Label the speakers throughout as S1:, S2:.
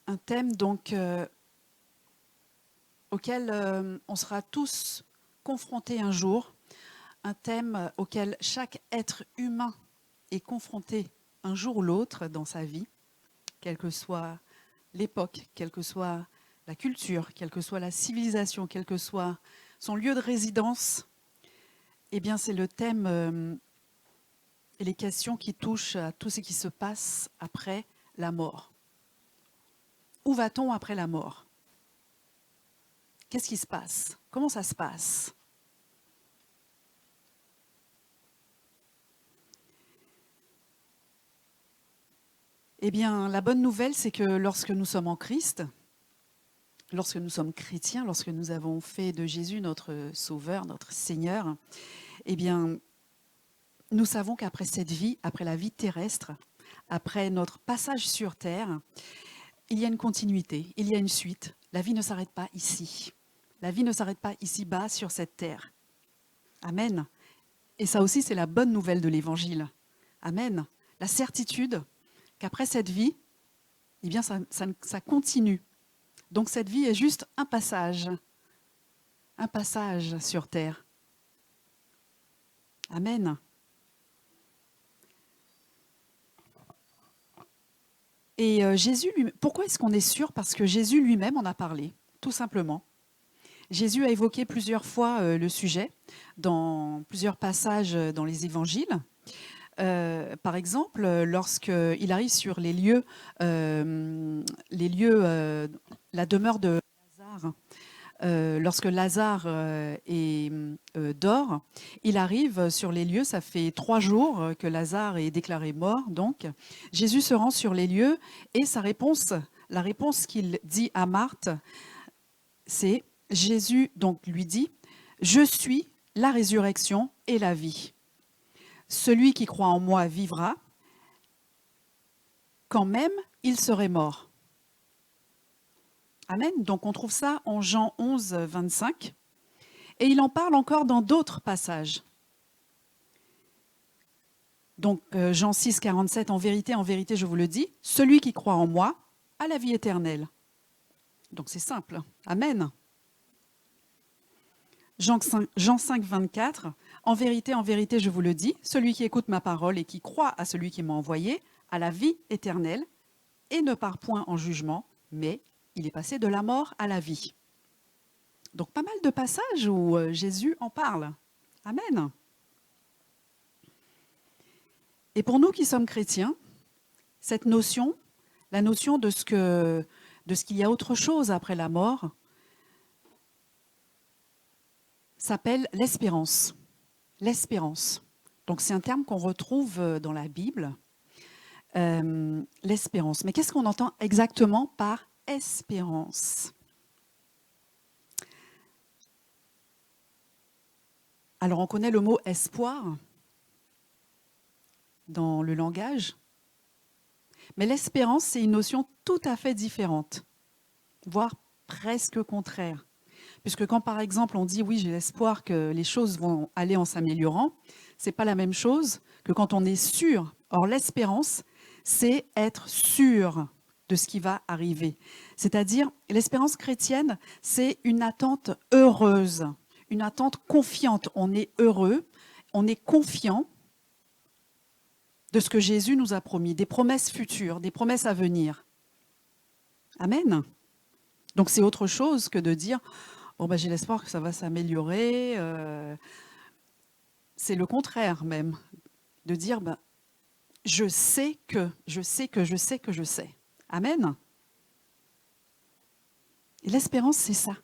S1: Un thème donc auquel on sera tous confrontés un jour, un thème auquel chaque être humain est confronté un jour ou l'autre dans sa vie, quelle que soit l'époque, quelle que soit la culture, quelle que soit la civilisation, quel que soit son lieu de résidence. Eh bien, c'est le thème et les questions qui touchent à tout ce qui se passe après la mort. Où va-t-on après la mort? Qu'est-ce qui se passe? Comment ça se passe? Eh bien, la bonne nouvelle, c'est que lorsque nous sommes en Christ, lorsque nous sommes chrétiens, lorsque nous avons fait de Jésus notre Sauveur, notre Seigneur, eh bien, nous savons qu'après cette vie, après la vie terrestre, après notre passage sur terre, il y a une continuité, il y a une suite. La vie ne s'arrête pas ici. La vie ne s'arrête pas ici-bas sur cette terre. Amen. Et ça aussi, c'est la bonne nouvelle de l'Évangile. Amen. La certitude qu'après cette vie, eh bien, ça continue. Donc cette vie est juste un passage sur terre. Amen. Et Jésus, pourquoi est-ce qu'on est sûr? Parce que Jésus lui-même en a parlé, tout simplement. Jésus a évoqué plusieurs fois le sujet dans plusieurs passages dans les évangiles. Par exemple, lorsqu'il arrive sur les lieux, la demeure de Lazare, lorsque Lazare dort, il arrive sur les lieux, ça fait 3 jours que Lazare est déclaré mort, donc Jésus se rend sur les lieux et la réponse qu'il dit à Marthe, c'est Jésus donc lui dit « Je suis la résurrection et la vie. Celui qui croit en moi vivra, quand même il serait mort. » Amen. Donc on trouve ça en Jean 11, 25. Et il en parle encore dans d'autres passages. Donc Jean 6, 47, en vérité, je vous le dis, celui qui croit en moi a la vie éternelle. Donc c'est simple. Amen. Jean 5, 24, en vérité, je vous le dis, celui qui écoute ma parole et qui croit à celui qui m'a envoyé a la vie éternelle et ne part point en jugement, mais il est passé de la mort à la vie. Donc pas mal de passages où Jésus en parle. Amen. Et pour nous qui sommes chrétiens, cette notion, la notion de ce qu'il y a autre chose après la mort, s'appelle l'espérance. L'espérance. Donc c'est un terme qu'on retrouve dans la Bible. L'espérance. Mais qu'est-ce qu'on entend exactement par espérance? Alors on connaît le mot espoir dans le langage, mais l'espérance, c'est une notion tout à fait différente, voire presque contraire. Puisque quand, par exemple, on dit « oui, j'ai l'espoir que les choses vont aller en s'améliorant », ce n'est pas la même chose que quand on est sûr. Or, l'espérance, c'est être sûr de ce qui va arriver. C'est-à-dire, l'espérance chrétienne, c'est une attente heureuse, une attente confiante. On est heureux, on est confiant de ce que Jésus nous a promis, des promesses futures, des promesses à venir. Amen. Donc c'est autre chose que de dire « bon, ben, j'ai l'espoir que ça va s'améliorer ». C'est le contraire même, de dire ben, « je sais que. » Amen. Et l'espérance, c'est ça.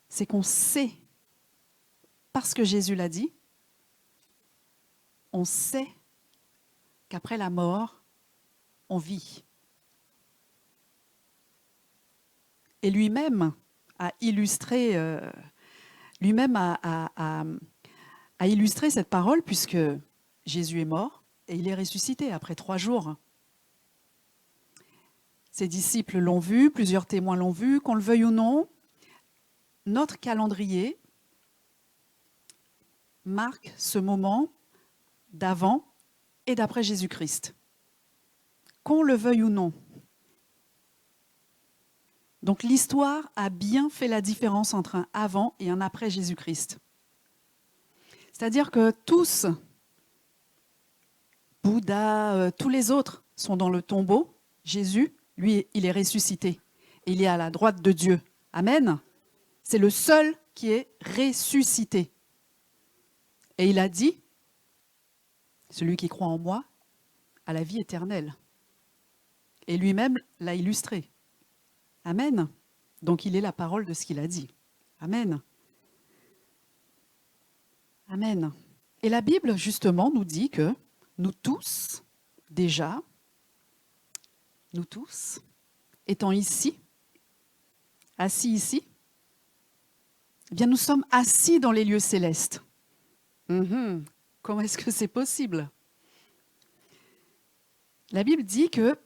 S1: C'est qu'on sait parce que Jésus l'a dit, on sait qu'après la mort, on vit. Et lui-même a illustré, a illustré cette parole, puisque Jésus est mort et il est ressuscité après 3 jours. Ses disciples l'ont vu, plusieurs témoins l'ont vu, qu'on le veuille ou non. Notre calendrier marque ce moment d'avant et d'après Jésus-Christ, qu'on le veuille ou non. Donc l'histoire a bien fait la différence entre un avant et un après Jésus-Christ. C'est-à-dire que tous, Bouddha, tous les autres sont dans le tombeau. Jésus, lui, il est ressuscité. Et il est à la droite de Dieu. Amen. C'est le seul qui est ressuscité. Et il a dit, celui qui croit en moi a la vie éternelle. Et lui-même l'a illustré. Amen. Donc il est la parole de ce qu'il a dit. Amen. Amen. Et la Bible, justement, nous dit que nous tous, déjà, nous tous, étant ici, assis ici, eh bien nous sommes assis dans les lieux célestes. Comment est-ce que c'est possible? La Bible dit que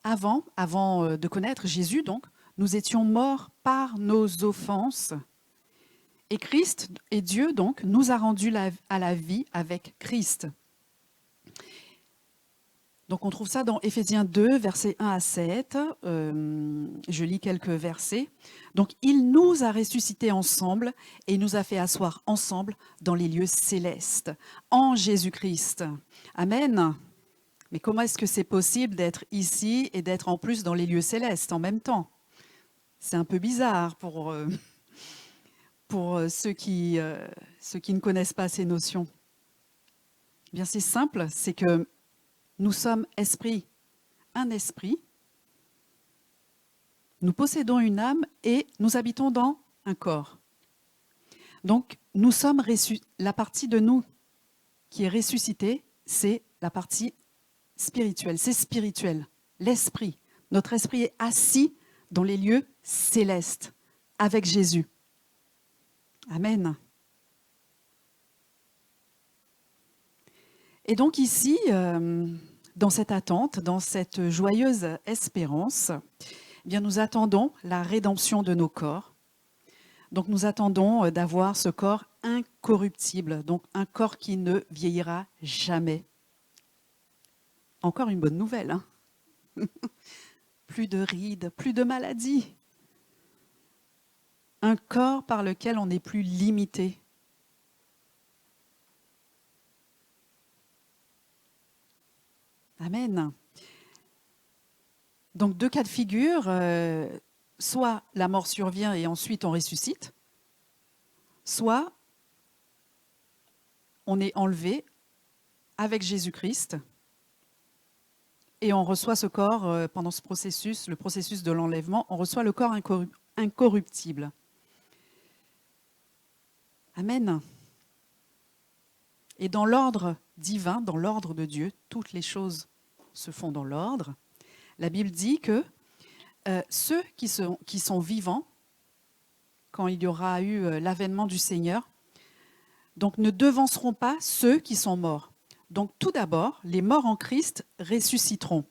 S1: avant de connaître Jésus, donc, nous étions morts par nos offenses. Et Christ et Dieu, donc, nous a rendus à la vie avec Christ. Donc on trouve ça dans Éphésiens 2, versets 1 à 7. Je lis quelques versets. Donc il nous a ressuscités ensemble et il nous a fait asseoir ensemble dans les lieux célestes, en Jésus-Christ. Amen. Mais comment est-ce que c'est possible d'être ici et d'être en plus dans les lieux célestes en même temps? C'est un peu bizarre pour ceux qui ne connaissent pas ces notions. Eh bien, c'est simple, c'est que nous sommes esprit, un esprit, nous possédons une âme et nous habitons dans un corps. Donc, nous sommes la partie de nous qui est ressuscitée, c'est la partie spirituelle, c'est spirituel, l'esprit. Notre esprit est assis dans les lieux célestes avec Jésus. Amen. Et donc ici, dans cette attente, dans cette joyeuse espérance, eh bien nous attendons la rédemption de nos corps. Donc nous attendons d'avoir ce corps incorruptible, donc un corps qui ne vieillira jamais. Encore une bonne nouvelle, hein. Plus de rides, plus de maladies. Un corps par lequel on n'est plus limité. Amen. Donc 2 cas de figure, soit la mort survient et ensuite on ressuscite, soit on est enlevé avec Jésus-Christ et on reçoit ce corps pendant ce processus, le processus de l'enlèvement, on reçoit le corps incorruptible. Amen. Et dans l'ordre divin, dans l'ordre de Dieu, toutes les choses se font dans l'ordre. La Bible dit que ceux qui sont vivants, quand il y aura eu l'avènement du Seigneur, donc ne devanceront pas ceux qui sont morts. Donc tout d'abord, les morts en Christ ressusciteront.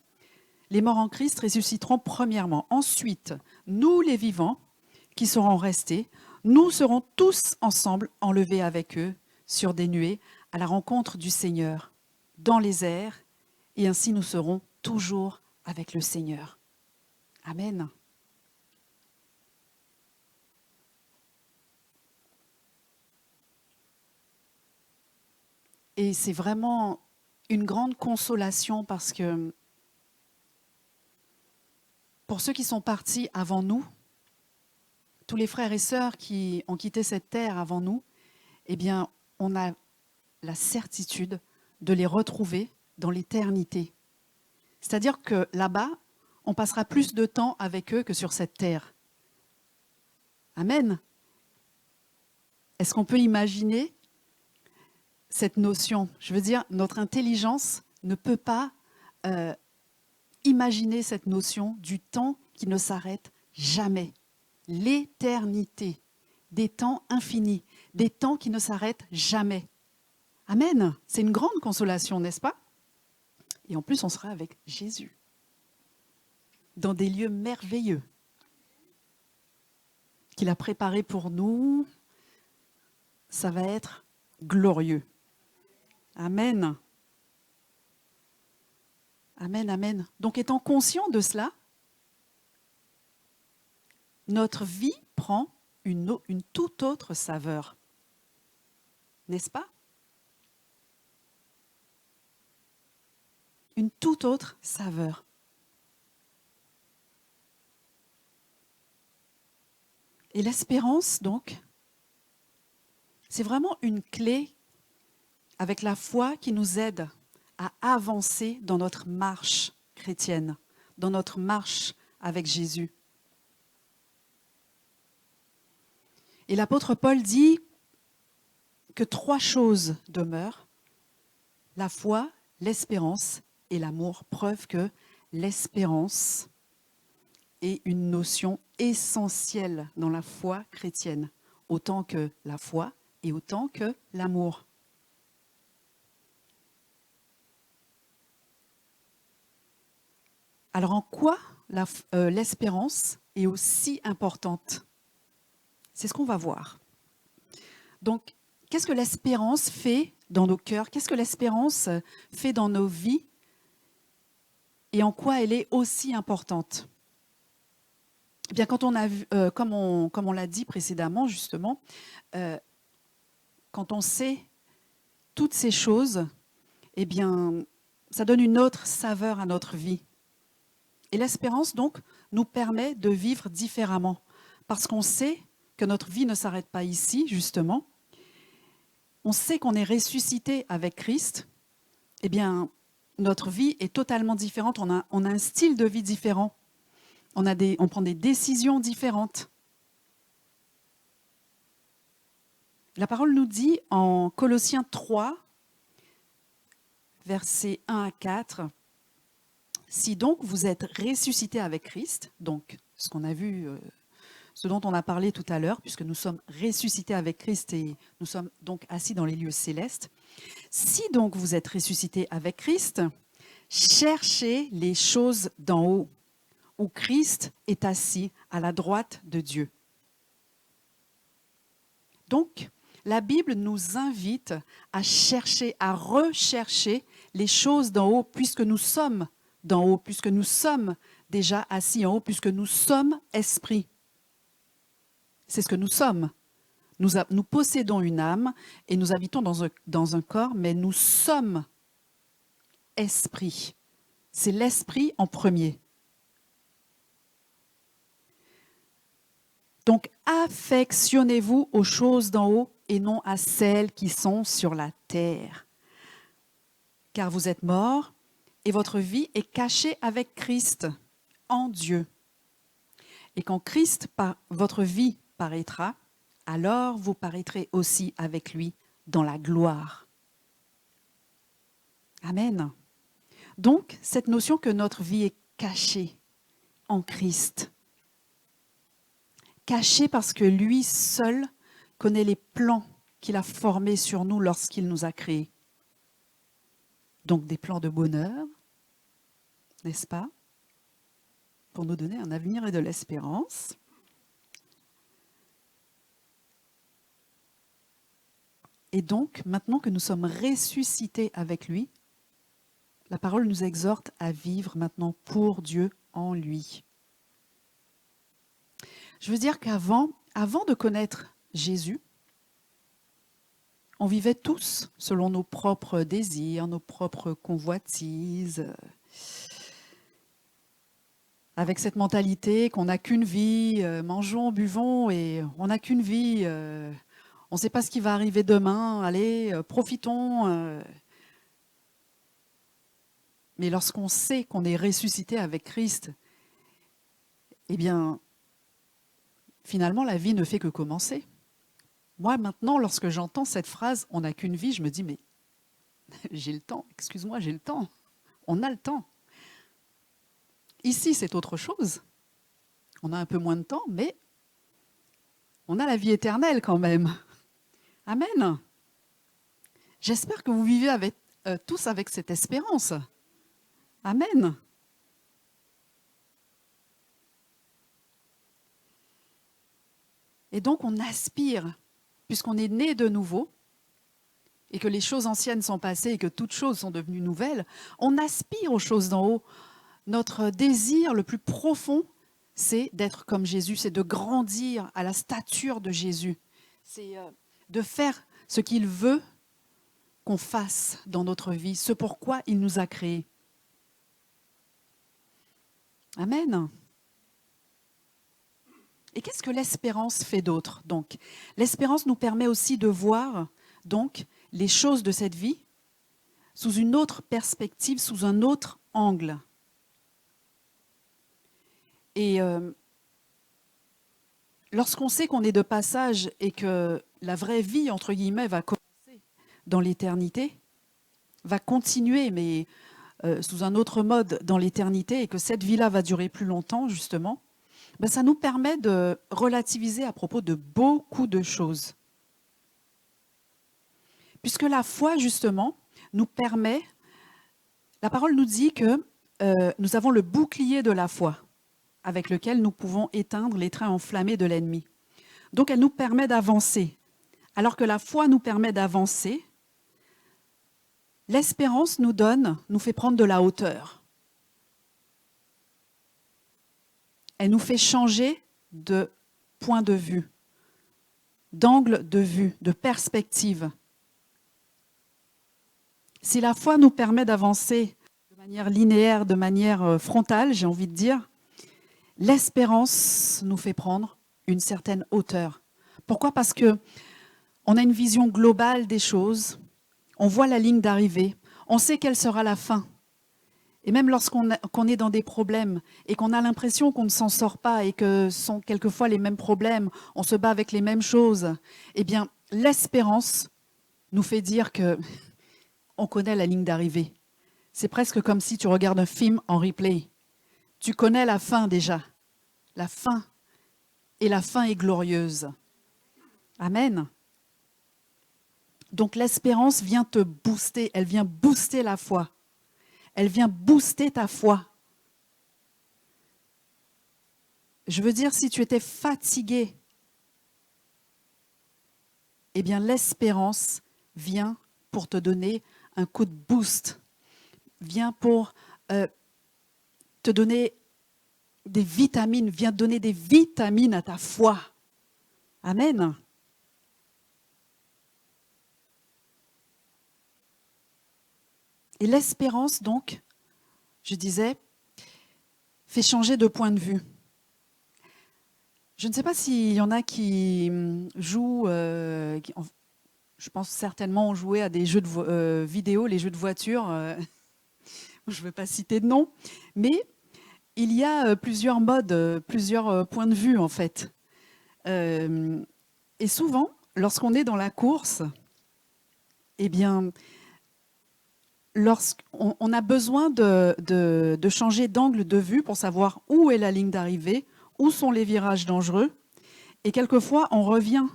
S1: Les morts en Christ ressusciteront premièrement. Ensuite, nous les vivants qui seront restés, nous serons tous ensemble enlevés avec eux sur des nuées à la rencontre du Seigneur, dans les airs, et ainsi nous serons toujours avec le Seigneur. Amen. Et c'est vraiment une grande consolation parce que pour ceux qui sont partis avant nous, tous les frères et sœurs qui ont quitté cette terre avant nous, eh bien, on a la certitude de les retrouver dans l'éternité. C'est-à-dire que là-bas, on passera plus de temps avec eux que sur cette terre. Amen. Est-ce qu'on peut imaginer cette notion? Je veux dire, notre intelligence ne peut pas imaginer cette notion du temps qui ne s'arrête jamais. L'éternité, des temps infinis, des temps qui ne s'arrêtent jamais. Amen. C'est une grande consolation, n'est-ce pas? Et en plus, on sera avec Jésus, dans des lieux merveilleux qu'il a préparés pour nous. Ça va être glorieux. Amen. Amen, amen. Donc, étant conscient de cela, notre vie prend une toute autre saveur. N'est-ce pas? Une toute autre saveur. Et l'espérance, donc, c'est vraiment une clé avec la foi qui nous aide à avancer dans notre marche chrétienne, dans notre marche avec Jésus. Et l'apôtre Paul dit que 3 choses demeurent: la foi, l'espérance et l'amour. Preuve que l'espérance est une notion essentielle dans la foi chrétienne, autant que la foi et autant que l'amour. Alors en quoi l'espérance est aussi importante? C'est ce qu'on va voir. Donc, qu'est-ce que l'espérance fait dans nos cœurs? Qu'est-ce que l'espérance fait dans nos vies? Et en quoi elle est aussi importante? Eh bien, quand on a vu, comme on l'a dit précédemment, justement, quand on sait toutes ces choses, eh bien, ça donne une autre saveur à notre vie. Et l'espérance, donc, nous permet de vivre différemment, parce qu'on sait que notre vie ne s'arrête pas ici, justement. On sait qu'on est ressuscité avec Christ. Eh bien, notre vie est totalement différente. On a un style de vie différent. On prend des décisions différentes. La parole nous dit en Colossiens 3, versets 1 à 4, « Si donc vous êtes ressuscités avec Christ », donc ce qu'on a vu, ce dont on a parlé tout à l'heure, puisque nous sommes ressuscités avec Christ et nous sommes donc assis dans les lieux célestes, « Si donc vous êtes ressuscités avec Christ, cherchez les choses d'en haut, où Christ est assis à la droite de Dieu. » Donc, la Bible nous invite à chercher, à rechercher les choses d'en haut, puisque nous sommes d'en haut, puisque nous sommes déjà assis en haut, puisque nous sommes esprits. C'est ce que nous sommes. Nous possédons une âme et nous habitons dans un corps, mais nous sommes esprits. C'est l'esprit en premier. Donc, affectionnez-vous aux choses d'en haut et non à celles qui sont sur la terre. Car vous êtes morts et votre vie est cachée avec Christ en Dieu. Et quand Christ, votre vie, paraîtra, alors vous paraîtrez aussi avec lui dans la gloire. Amen. Donc, cette notion que notre vie est cachée en Christ. Cachée parce que lui seul connaît les plans qu'il a formés sur nous lorsqu'il nous a créés. Donc des plans de bonheur, n'est-ce pas? Pour nous donner un avenir et de l'espérance. Et donc, maintenant que nous sommes ressuscités avec lui, la parole nous exhorte à vivre maintenant pour Dieu en lui. Je veux dire avant de connaître Jésus, on vivait tous selon nos propres désirs, nos propres convoitises, avec cette mentalité qu'on n'a qu'une vie, mangeons, buvons et on n'a qu'une vie, on ne sait pas ce qui va arriver demain, allez, profitons. Mais lorsqu'on sait qu'on est ressuscité avec Christ, eh bien, finalement, la vie ne fait que commencer. Moi, maintenant, lorsque j'entends cette phrase, on n'a qu'une vie, je me dis, mais j'ai le temps, excuse-moi, j'ai le temps. On a le temps. Ici, c'est autre chose. On a un peu moins de temps, mais on a la vie éternelle quand même. Amen. J'espère que vous vivez tous avec cette espérance. Amen. Et donc, on aspire, puisqu'on est né de nouveau, et que les choses anciennes sont passées et que toutes choses sont devenues nouvelles, on aspire aux choses d'en haut. Notre désir le plus profond, c'est d'être comme Jésus, c'est de grandir à la stature de Jésus. C'est de faire ce qu'il veut qu'on fasse dans notre vie, ce pourquoi il nous a créés. Amen. Et qu'est-ce que l'espérance fait d'autre, donc? L'espérance nous permet aussi de voir, donc, les choses de cette vie sous une autre perspective, sous un autre angle. Et lorsqu'on sait qu'on est de passage et que la vraie vie, entre guillemets, va commencer dans l'éternité, va continuer, mais sous un autre mode dans l'éternité, et que cette vie-là va durer plus longtemps, justement, ben ça nous permet de relativiser à propos de beaucoup de choses. Puisque la foi, justement, nous permet, la parole nous dit que nous avons le bouclier de la foi, avec lequel nous pouvons éteindre les trains enflammés de l'ennemi. Donc elle nous permet d'avancer. Alors que la foi nous permet d'avancer, l'espérance nous fait prendre de la hauteur. Elle nous fait changer de point de vue, d'angle de vue, de perspective. Si la foi nous permet d'avancer de manière linéaire, de manière frontale, j'ai envie de dire, l'espérance nous fait prendre une certaine hauteur. Pourquoi? Parce qu'on a une vision globale des choses, on voit la ligne d'arrivée, on sait quelle sera la fin. Et même lorsqu'on est dans des problèmes et qu'on a l'impression qu'on ne s'en sort pas et que ce sont quelquefois les mêmes problèmes, on se bat avec les mêmes choses, eh bien, l'espérance nous fait dire qu'on connaît la ligne d'arrivée. C'est presque comme si tu regardes un film en replay. Tu connais la fin déjà. La fin. Et la fin est glorieuse. Amen. Donc l'espérance vient te booster, elle vient booster la foi. Elle vient booster ta foi. Je veux dire, si tu étais fatigué, eh bien l'espérance vient pour te donner un coup de boost, vient pour te donner des vitamines, vient donner des vitamines à ta foi. Amen. Et l'espérance, donc, je disais, fait changer de point de vue. Je ne sais pas s'il y en a qui jouent, je pense certainement ont joué à des jeux de vidéo, les jeux de voiture. Je ne vais pas citer de nom, mais il y a plusieurs modes, plusieurs points de vue en fait. Et souvent, lorsqu'on est dans la course, eh bien, lorsqu'on a besoin de changer d'angle de vue pour savoir où est la ligne d'arrivée, où sont les virages dangereux, et quelquefois on revient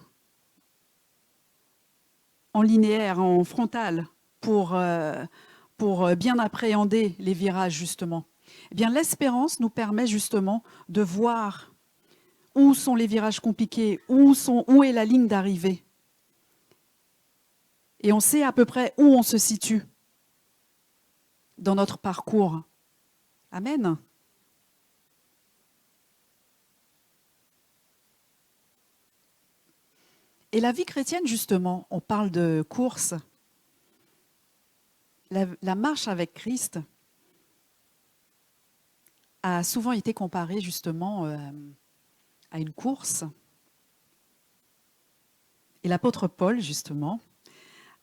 S1: en linéaire, en frontal, pour bien appréhender les virages justement. Eh bien, l'espérance nous permet justement de voir où sont les virages compliqués, où est la ligne d'arrivée. Et on sait à peu près où on se situe dans notre parcours. Amen. Et la vie chrétienne, justement, on parle de course. La marche avec Christ a souvent été comparée justement à une course. Et l'apôtre Paul, justement,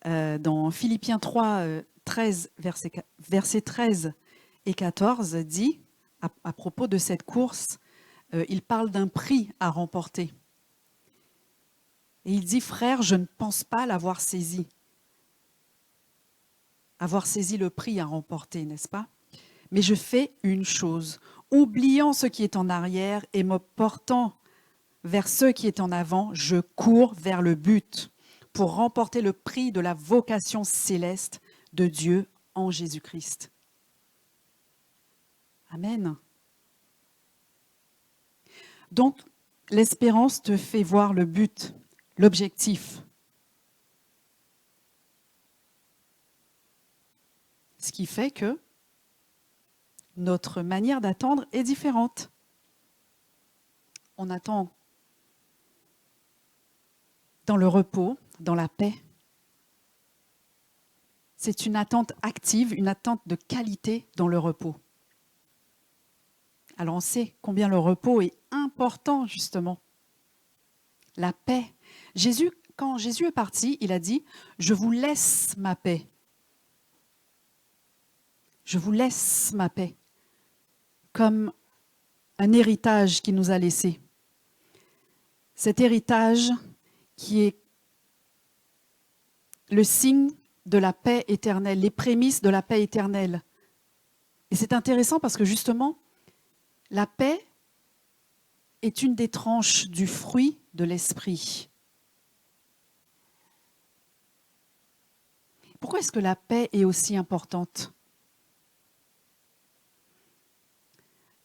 S1: dans Philippiens 3, 13, versets 13 et 14, dit, à propos de cette course, il parle d'un prix à remporter. Et il dit, frère, je ne pense pas l'avoir saisi. Avoir saisi le prix à remporter, n'est-ce pas? Mais je fais une chose, oubliant ce qui est en arrière et me portant vers ce qui est en avant, je cours vers le but pour remporter le prix de la vocation céleste de Dieu en Jésus-Christ. Amen. Donc, l'espérance te fait voir le but, l'objectif. Ce qui fait que notre manière d'attendre est différente. On attend dans le repos, dans la paix. C'est une attente active, une attente de qualité dans le repos. Alors on sait combien le repos est important, justement. La paix. Quand Jésus est parti, il a dit « Je vous laisse ma paix. Je vous laisse ma paix. » Comme un héritage qu'il nous a laissé. Cet héritage qui est le signe de la paix éternelle, les prémices de la paix éternelle. Et c'est intéressant parce que justement, la paix est une des tranches du fruit de l'esprit. Pourquoi est-ce que la paix est aussi importante?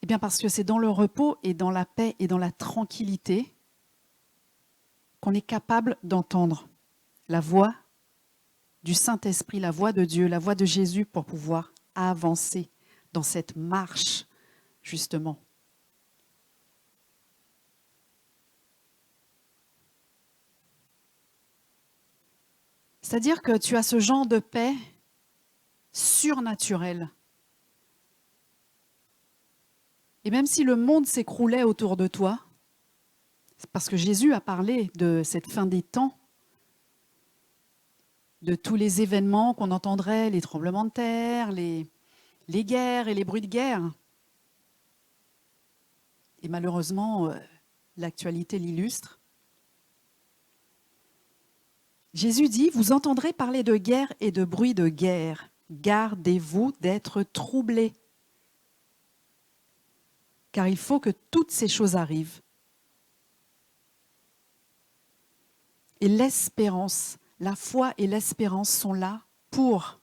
S1: Eh bien parce que c'est dans le repos et dans la paix et dans la tranquillité qu'on est capable d'entendre la voix du Saint-Esprit, la voix de Dieu, la voix de Jésus pour pouvoir avancer dans cette marche, justement. C'est-à-dire que tu as ce genre de paix surnaturelle. Et même si le monde s'écroulait autour de toi, parce que Jésus a parlé de cette fin des temps, de tous les événements qu'on entendrait, les tremblements de terre, les guerres et les bruits de guerre. Et malheureusement, l'actualité l'illustre. Jésus dit, vous entendrez parler de guerre et de bruit de guerre. Gardez-vous d'être troublés. Car il faut que toutes ces choses arrivent. Et l'espérance, la foi et l'espérance sont là pour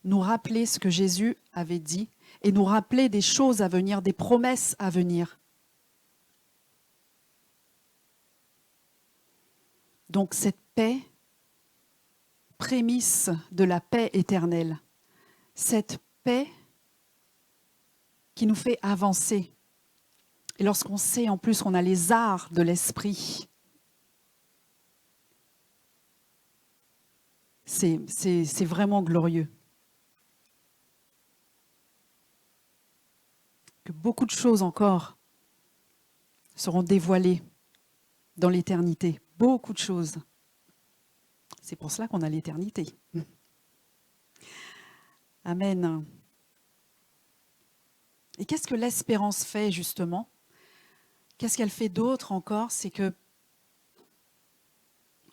S1: nous rappeler ce que Jésus avait dit et nous rappeler des choses à venir, des promesses à venir. Donc cette paix, prémisse de la paix éternelle, cette paix qui nous fait avancer. Et lorsqu'on sait en plus qu'on a les arts de l'esprit, c'est vraiment glorieux. Que beaucoup de choses encore seront dévoilées dans l'éternité. Beaucoup de choses. C'est pour cela qu'on a l'éternité. Amen. Et qu'est-ce que l'espérance fait justement? Qu'est-ce qu'elle fait d'autre encore? C'est que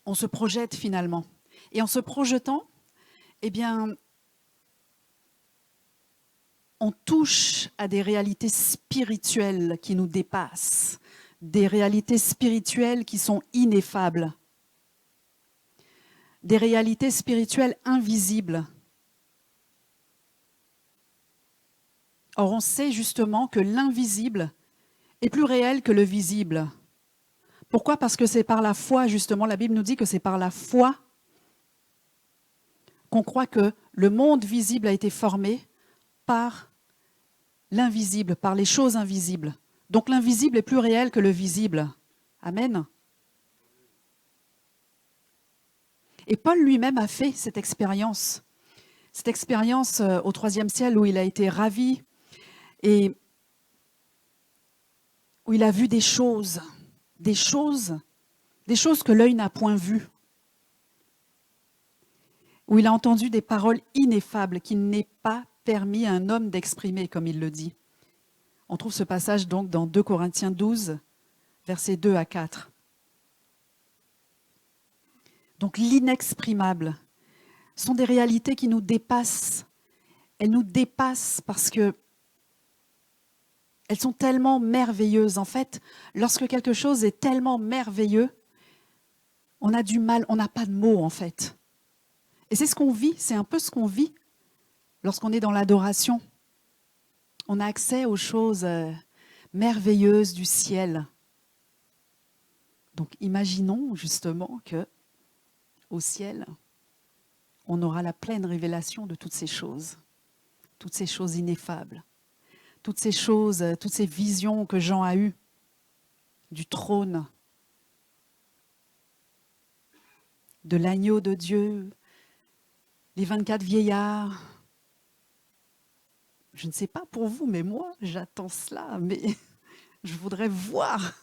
S1: on se projette finalement. Et en se projetant, eh bien, on touche à des réalités spirituelles qui nous dépassent, des réalités spirituelles qui sont ineffables, des réalités spirituelles invisibles. Or, on sait justement que l'invisible est plus réel que le visible. Pourquoi? Parce que c'est par la foi, justement, la Bible nous dit que c'est par la foi qu'on croit que le monde visible a été formé par l'invisible, par les choses invisibles. Donc l'invisible est plus réel que le visible. Amen. Et Paul lui-même a fait cette expérience au 3e ciel où il a été ravi et où il a vu des choses que l'œil n'a point vues, où il a entendu des paroles ineffables qu'il n'est pas permis à un homme d'exprimer, comme il le dit. On trouve ce passage donc dans 2 Corinthiens 12, versets 2 à 4. Donc l'inexprimable sont des réalités qui nous dépassent. Elles nous dépassent parce que elles sont tellement merveilleuses. En fait, lorsque quelque chose est tellement merveilleux, on a du mal, on n'a pas de mots en fait. Et c'est ce qu'on vit, c'est un peu ce qu'on vit lorsqu'on est dans l'adoration. On a accès aux choses merveilleuses du ciel. Donc imaginons justement que au ciel, on aura la pleine révélation de toutes ces choses ineffables, toutes ces choses, toutes ces visions que Jean a eues du trône, de l'agneau de Dieu, les 24 vieillards. Je ne sais pas pour vous, mais moi, j'attends cela, mais je voudrais voir.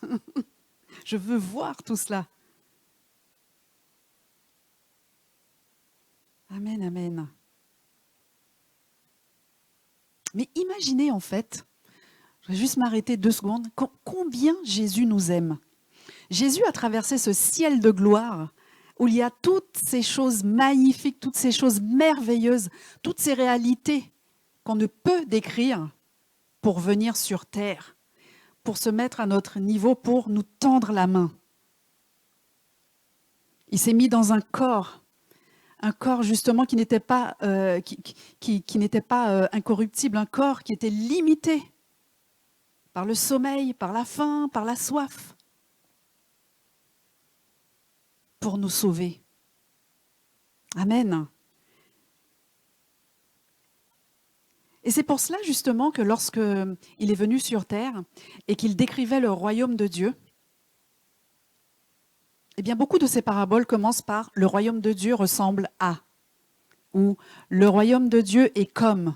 S1: Je veux voir tout cela. Amen, amen. Mais imaginez en fait, je vais juste m'arrêter 2 secondes, combien Jésus nous aime. Jésus a traversé ce ciel de gloire où il y a toutes ces choses magnifiques, toutes ces choses merveilleuses, toutes ces réalités qu'on ne peut décrire pour venir sur terre, pour se mettre à notre niveau, pour nous tendre la main. Il s'est mis dans un corps justement qui n'était pas, incorruptible, un corps qui était limité par le sommeil, par la faim, par la soif, pour nous sauver. Amen. Et c'est pour cela justement que lorsqu'il est venu sur terre et qu'il décrivait le royaume de Dieu, eh bien beaucoup de ces paraboles commencent par « le royaume de Dieu ressemble à » ou « le royaume de Dieu est comme ».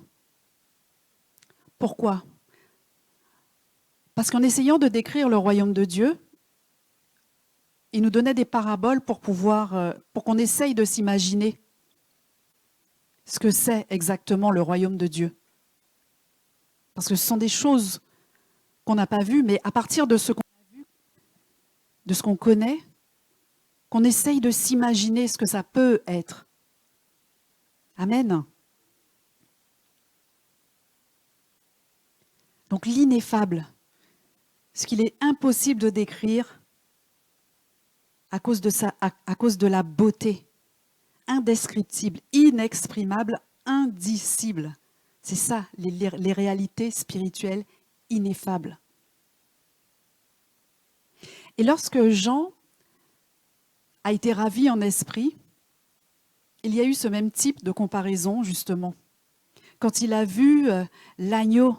S1: Pourquoi ? Parce qu'en essayant de décrire le royaume de Dieu, il nous donnait des paraboles pour qu'on essaye de s'imaginer ce que c'est exactement le royaume de Dieu. Parce que ce sont des choses qu'on n'a pas vues, mais à partir de ce qu'on a vu, de ce qu'on connaît, qu'on essaye de s'imaginer ce que ça peut être. Amen. Donc l'ineffable, ce qu'il est impossible de décrire à cause de la beauté, indescriptible, inexprimable, indicible. C'est ça, les réalités spirituelles ineffables. Et lorsque Jean a été ravi en esprit, il y a eu ce même type de comparaison, justement. Quand il a vu l'agneau,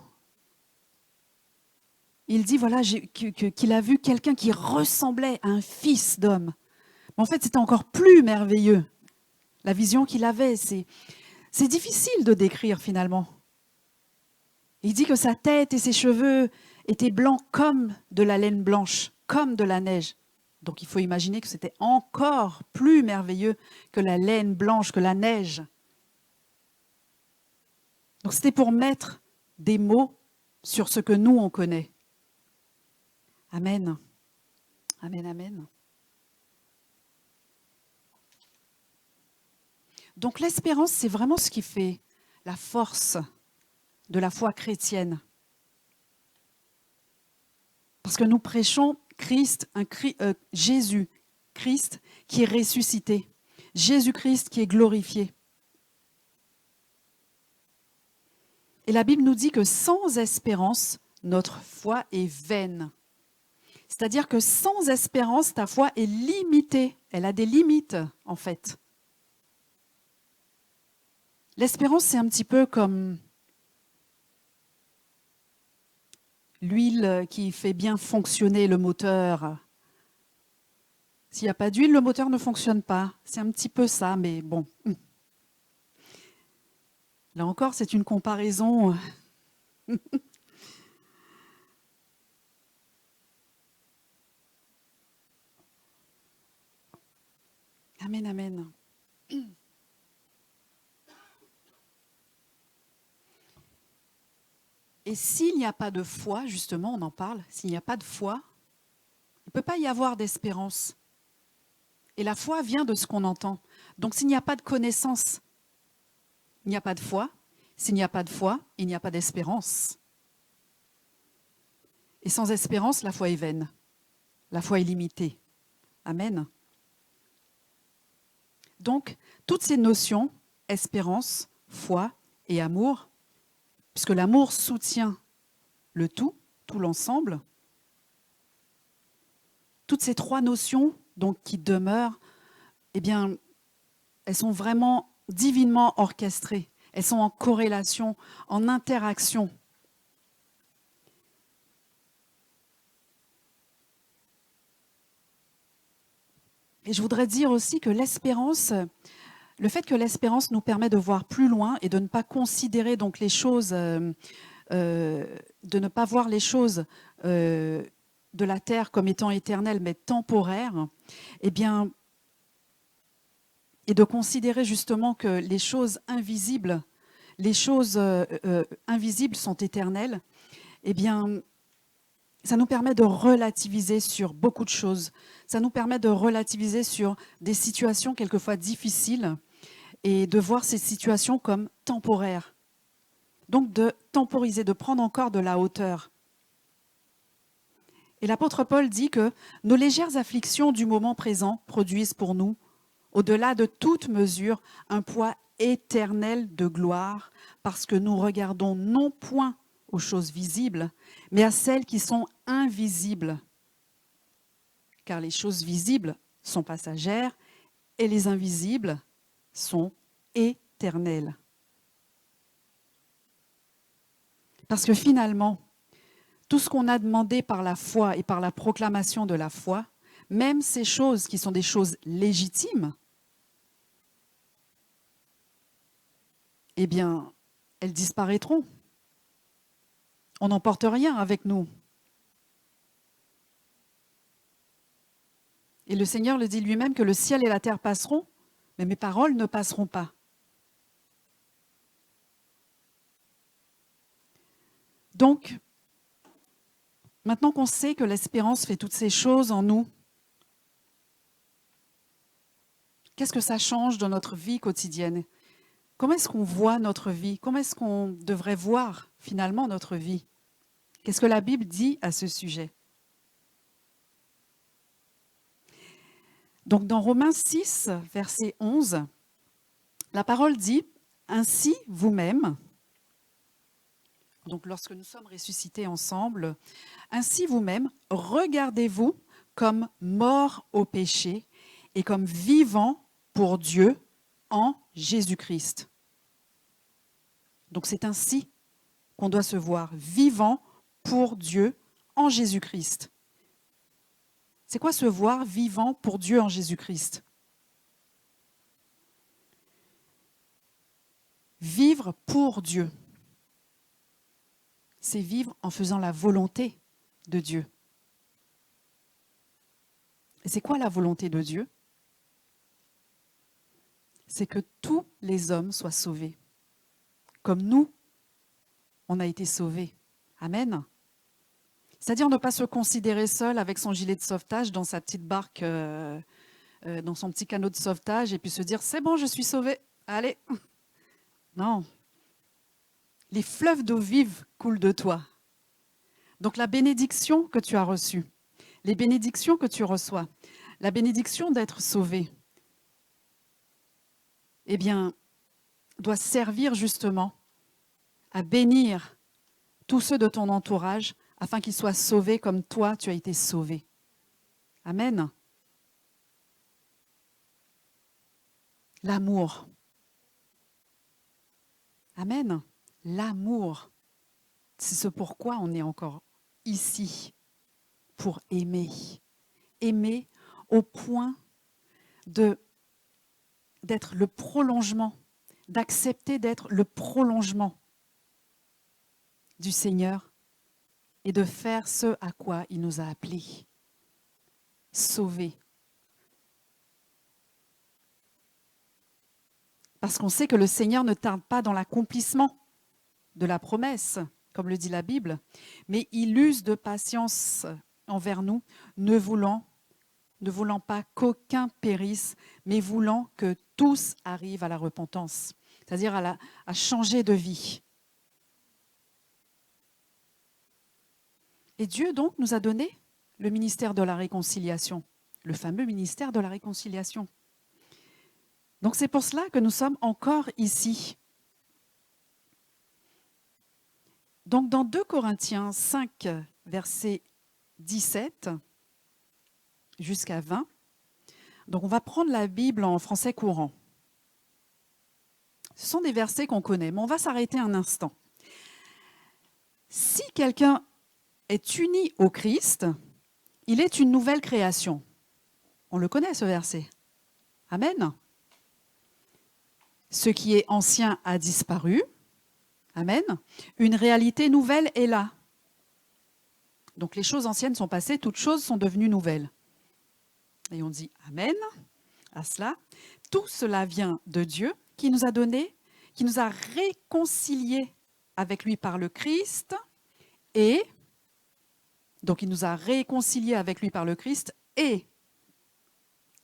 S1: il dit voilà, qu'il a vu quelqu'un qui ressemblait à un fils d'homme. Mais en fait, c'était encore plus merveilleux. La vision qu'il avait, c'est difficile de décrire finalement. Il dit que sa tête et ses cheveux étaient blancs comme de la laine blanche, comme de la neige. Donc il faut imaginer que c'était encore plus merveilleux que la laine blanche, que la neige. Donc c'était pour mettre des mots sur ce que nous, on connaît. Amen. Amen, amen. Donc l'espérance, c'est vraiment ce qui fait la force de la foi chrétienne. Parce que nous prêchons Jésus-Christ qui est ressuscité, Jésus-Christ qui est glorifié. Et la Bible nous dit que sans espérance, notre foi est vaine. C'est-à-dire que sans espérance, ta foi est limitée. Elle a des limites, en fait. L'espérance, c'est un petit peu comme l'huile qui fait bien fonctionner le moteur. S'il n'y a pas d'huile, le moteur ne fonctionne pas. C'est un petit peu ça, mais bon. Là encore, c'est une comparaison. Amen, amen. Et s'il n'y a pas de foi, justement, on en parle, s'il n'y a pas de foi, il ne peut pas y avoir d'espérance. Et la foi vient de ce qu'on entend. Donc s'il n'y a pas de connaissance, il n'y a pas de foi. S'il n'y a pas de foi, il n'y a pas d'espérance. Et sans espérance, la foi est vaine. La foi est limitée. Amen. Donc, toutes ces notions, espérance, foi et amour, puisque l'amour soutient le tout l'ensemble, toutes ces trois notions donc, qui demeurent, eh bien, elles sont vraiment divinement orchestrées. Elles sont en corrélation, en interaction. Et je voudrais dire aussi que l'espérance, le fait que l'espérance nous permet de voir plus loin et de ne pas considérer donc les choses, de ne pas voir les choses de la terre comme étant éternelles mais temporaires, eh bien, et de considérer justement que les choses invisibles sont éternelles, eh bien, ça nous permet de relativiser sur beaucoup de choses. Ça nous permet de relativiser sur des situations quelquefois difficiles et de voir ces situations comme temporaires. Donc de temporiser, de prendre encore de la hauteur. Et l'apôtre Paul dit que nos légères afflictions du moment présent produisent pour nous, au-delà de toute mesure, un poids éternel de gloire, parce que nous regardons non point aux choses visibles, mais à celles qui sont invisibles. Car les choses visibles sont passagères et les invisibles sont éternelles. Parce que finalement, tout ce qu'on a demandé par la foi et par la proclamation de la foi, même ces choses qui sont des choses légitimes, eh bien, elles disparaîtront. On n'emporte rien avec nous. Et le Seigneur le dit lui-même que le ciel et la terre passeront, mais mes paroles ne passeront pas. Donc, maintenant qu'on sait que l'espérance fait toutes ces choses en nous, qu'est-ce que ça change dans notre vie quotidienne ? Comment est-ce qu'on voit notre vie ? Comment est-ce qu'on devrait voir finalement notre vie ? Qu'est-ce que la Bible dit à ce sujet ? Donc dans Romains 6, verset 11, la parole dit « Ainsi vous-même », donc lorsque nous sommes ressuscités ensemble, « Ainsi vous-même, regardez-vous comme morts au péché et comme vivants pour Dieu en Jésus-Christ. » Donc c'est ainsi qu'on doit se voir, vivant pour Dieu en Jésus-Christ. C'est quoi se voir vivant pour Dieu en Jésus-Christ ? Vivre pour Dieu, c'est vivre en faisant la volonté de Dieu. Et c'est quoi la volonté de Dieu ? C'est que tous les hommes soient sauvés, comme nous, on a été sauvés. Amen. C'est-à-dire ne pas se considérer seul avec son gilet de sauvetage dans sa petite barque, dans son petit canot de sauvetage, et puis se dire « c'est bon, je suis sauvé, allez !» Non. Les fleuves d'eau vive coulent de toi. Donc la bénédiction que tu as reçue, les bénédictions que tu reçois, la bénédiction d'être sauvé, eh bien, doit servir justement à bénir tous ceux de ton entourage afin qu'ils soient sauvés comme toi, tu as été sauvé. Amen. L'amour. Amen. L'amour. C'est ce pourquoi on est encore ici, pour aimer. Aimer au point d'être le prolongement, d'accepter d'être le prolongement du Seigneur et de faire ce à quoi il nous a appelés. Sauver. Parce qu'on sait que le Seigneur ne tarde pas dans l'accomplissement de la promesse, comme le dit la Bible, mais il use de patience envers nous, ne voulant ne voulant pas qu'aucun périsse, mais voulant que tous arrivent à la repentance, c'est-à-dire à changer de vie. Et Dieu, donc, nous a donné le ministère de la réconciliation, le fameux ministère de la réconciliation. Donc c'est pour cela que nous sommes encore ici. Donc dans 2 Corinthiens 5, verset 17 jusqu'à 20, donc on va prendre la Bible en français courant. Ce sont des versets qu'on connaît, mais on va s'arrêter un instant. Si quelqu'un est uni au Christ, il est une nouvelle création. On le connaît, ce verset. Amen. Ce qui est ancien a disparu. Amen. Une réalité nouvelle est là. Donc les choses anciennes sont passées, toutes choses sont devenues nouvelles. Et on dit Amen à cela. Tout cela vient de Dieu qui nous a donné, qui nous a réconciliés avec lui par le Christ et donc il nous a réconciliés avec lui par le Christ et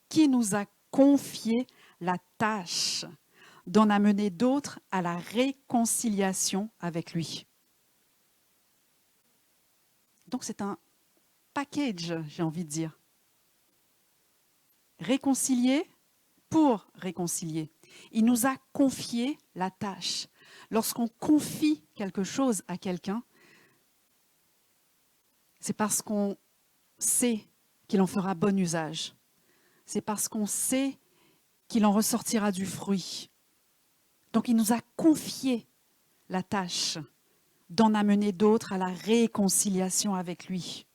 S1: qui nous a confié la tâche d'en amener d'autres à la réconciliation avec lui. Donc c'est un package, j'ai envie de dire. Réconcilier pour réconcilier. Il nous a confié la tâche. Lorsqu'on confie quelque chose à quelqu'un, c'est parce qu'on sait qu'il en fera bon usage. C'est parce qu'on sait qu'il en ressortira du fruit. Donc il nous a confié la tâche d'en amener d'autres à la réconciliation avec lui.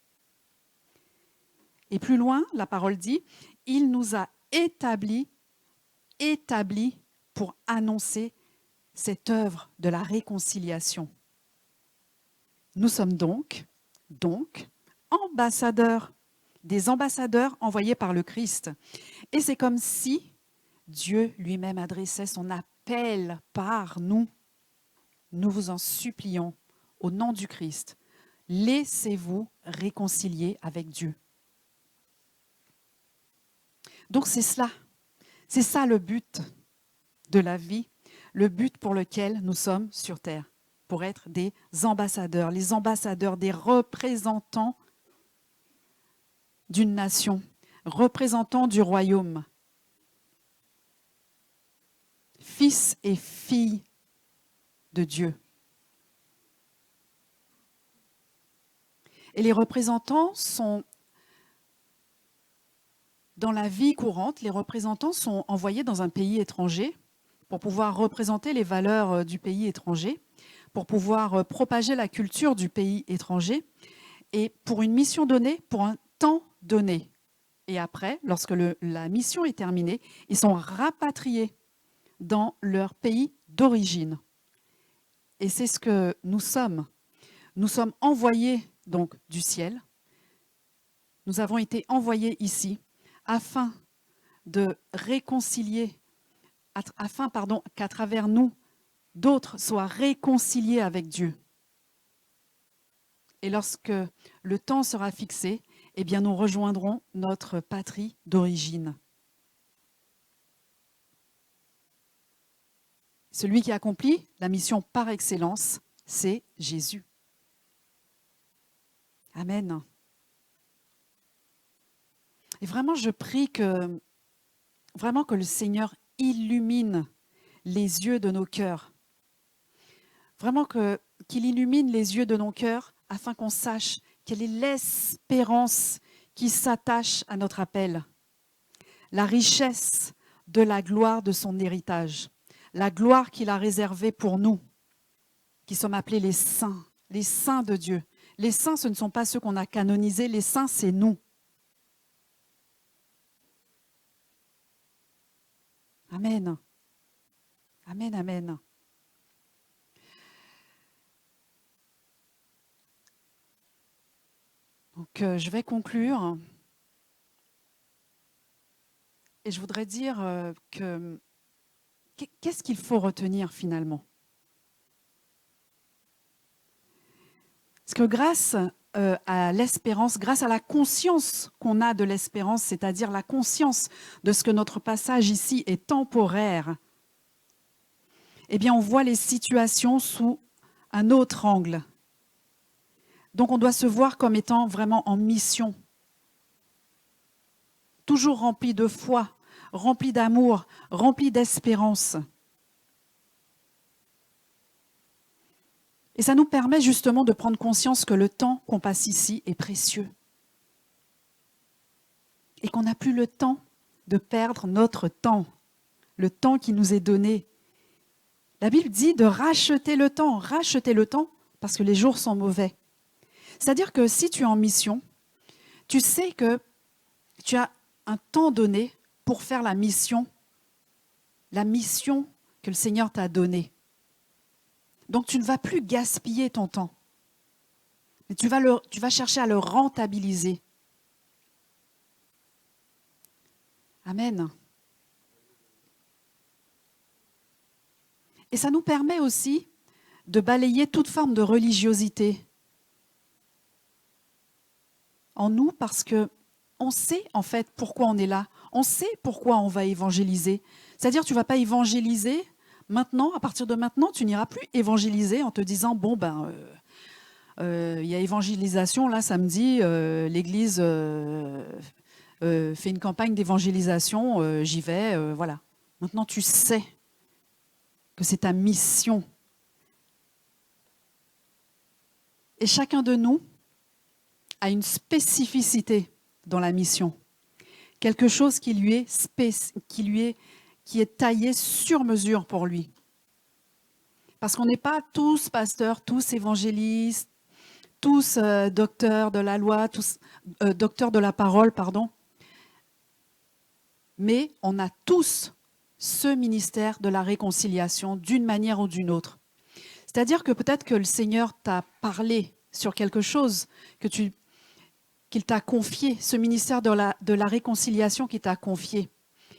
S1: Et plus loin, la parole dit, il nous a établis pour annoncer cette œuvre de la réconciliation. Nous sommes donc ambassadeurs, des ambassadeurs envoyés par le Christ. Et c'est comme si Dieu lui-même adressait son appel par nous. Nous vous en supplions, au nom du Christ, laissez-vous réconcilier avec Dieu. Donc c'est cela, c'est ça le but de la vie, le but pour lequel nous sommes sur terre, pour être des ambassadeurs, les ambassadeurs, des représentants d'une nation, représentants du royaume, fils et filles de Dieu. Et les représentants sont, dans la vie courante, les représentants sont envoyés dans un pays étranger pour pouvoir représenter les valeurs du pays étranger, pour pouvoir propager la culture du pays étranger, et pour une mission donnée, pour un temps donné. Et après, lorsque la mission est terminée, ils sont rapatriés dans leur pays d'origine. Et c'est ce que nous sommes. Nous sommes envoyés donc du ciel. Nous avons été envoyés ici afin de réconcilier, afin qu'à travers nous, d'autres soient réconciliés avec Dieu. Et lorsque le temps sera fixé, eh bien nous rejoindrons notre patrie d'origine. Celui qui accomplit la mission par excellence, c'est Jésus. Amen. Et vraiment, je prie que le Seigneur illumine les yeux de nos cœurs. Vraiment qu'il illumine les yeux de nos cœurs afin qu'on sache quelle est l'espérance qui s'attache à notre appel. La richesse de la gloire de son héritage. La gloire qu'il a réservée pour nous, qui sommes appelés les saints de Dieu. Les saints, ce ne sont pas ceux qu'on a canonisés, les saints, c'est nous. Amen. Amen, amen. Donc, je vais conclure. Et je voudrais dire qu'est-ce qu'il faut retenir finalement? Parce que grâce à l'espérance, grâce à la conscience qu'on a de l'espérance, c'est-à-dire la conscience de ce que notre passage ici est temporaire, eh bien, on voit les situations sous un autre angle. Donc, on doit se voir comme étant vraiment en mission, toujours rempli de foi, rempli d'amour, rempli d'espérance. Et ça nous permet justement de prendre conscience que le temps qu'on passe ici est précieux. Et qu'on n'a plus le temps de perdre notre temps, le temps qui nous est donné. La Bible dit de racheter le temps parce que les jours sont mauvais. C'est-à-dire que si tu es en mission, tu sais que tu as un temps donné pour faire la mission que le Seigneur t'a donnée. Donc tu ne vas plus gaspiller ton temps, mais tu vas chercher à le rentabiliser. Amen. Et ça nous permet aussi de balayer toute forme de religiosité en nous parce que on sait en fait pourquoi on est là. On sait pourquoi on va évangéliser. C'est-à-dire tu ne vas pas évangéliser maintenant, à partir de maintenant, tu n'iras plus évangéliser en te disant bon ben il y a évangélisation là samedi, l'église fait une campagne d'évangélisation, j'y vais, voilà. Maintenant tu sais que c'est ta mission. Et chacun de nous a une spécificité dans la mission. Quelque chose qui est taillé sur mesure pour lui. Parce qu'on n'est pas tous pasteurs, tous évangélistes, tous docteurs de la loi, tous docteurs de la parole, pardon. Mais on a tous ce ministère de la réconciliation d'une manière ou d'une autre. C'est-à-dire que peut-être que le Seigneur t'a parlé sur quelque chose qu'il t'a confié, ce ministère de la réconciliation qu'il t'a confié.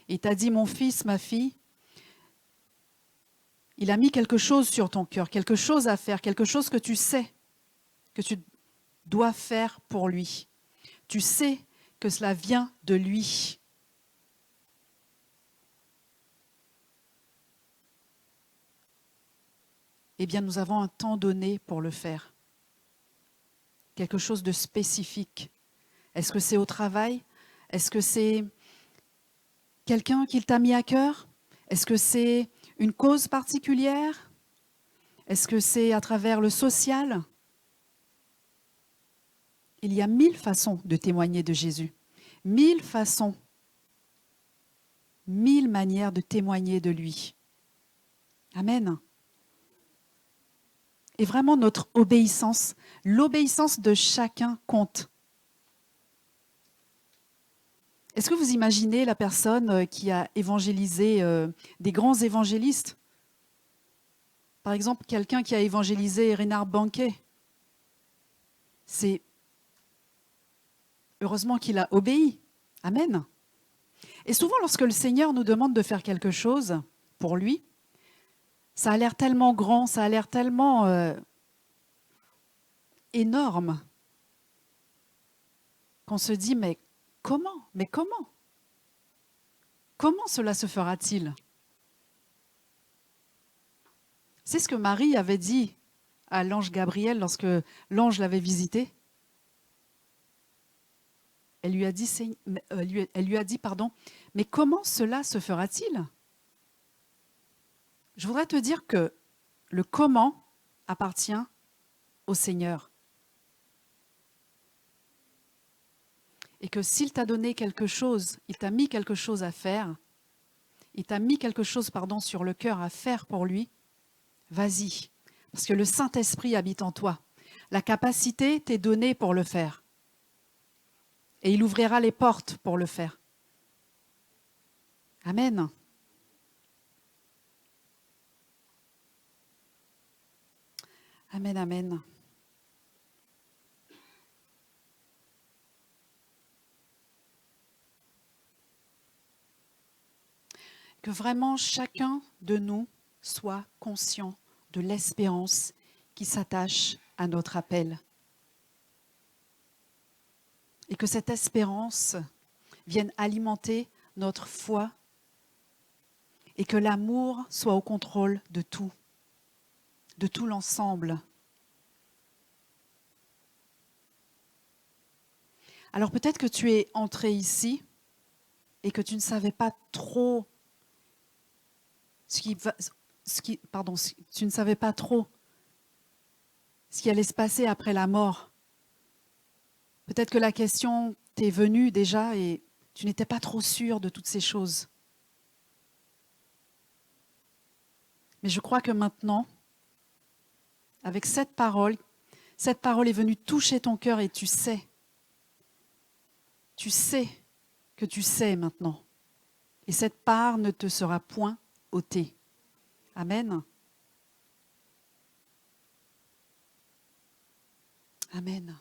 S1: Il t'a dit, mon fils, ma fille, il a mis quelque chose sur ton cœur, quelque chose à faire, quelque chose que tu sais, que tu dois faire pour lui. Tu sais que cela vient de lui. Eh bien, nous avons un temps donné pour le faire. Quelque chose de spécifique. Est-ce que c'est au travail? Est-ce que c'est quelqu'un qui t'a mis à cœur? Est-ce que c'est une cause particulière? Est-ce que c'est à travers le social? Il y a 1000 façons de témoigner de Jésus. 1000 façons. 1000 manières de témoigner de lui. Amen. Et vraiment notre obéissance, l'obéissance de chacun compte. Est-ce que vous imaginez la personne qui a évangélisé des grands évangélistes? Par exemple, quelqu'un qui a évangélisé Reinhard Bonnke. C'est heureusement qu'il a obéi. Amen. Et souvent, lorsque le Seigneur nous demande de faire quelque chose pour lui, ça a l'air tellement grand, ça a l'air tellement énorme qu'on se dit, mais comment? Mais comment? Comment cela se fera-t-il? C'est ce que Marie avait dit à l'ange Gabriel lorsque l'ange l'avait visité. Elle lui a dit, pardon, mais comment cela se fera-t-il? Je voudrais te dire que le comment appartient au Seigneur. Et que s'il t'a donné quelque chose, il t'a mis quelque chose à faire, il t'a mis quelque chose, sur le cœur à faire pour lui, vas-y. Parce que le Saint-Esprit habite en toi. La capacité t'est donnée pour le faire. Et il ouvrira les portes pour le faire. Amen. Amen, amen. Que vraiment chacun de nous soit conscient de l'espérance qui s'attache à notre appel. Et que cette espérance vienne alimenter notre foi et que l'amour soit au contrôle de tout l'ensemble. Alors peut-être que tu es entré ici et que tu ne savais pas trop tu ne savais pas trop ce qui allait se passer après la mort. Peut-être que la question t'est venue déjà et tu n'étais pas trop sûr de toutes ces choses. Mais je crois que maintenant, avec cette parole est venue toucher ton cœur et tu sais que tu sais maintenant. Et cette part ne te sera point ôtée. Amen. Amen.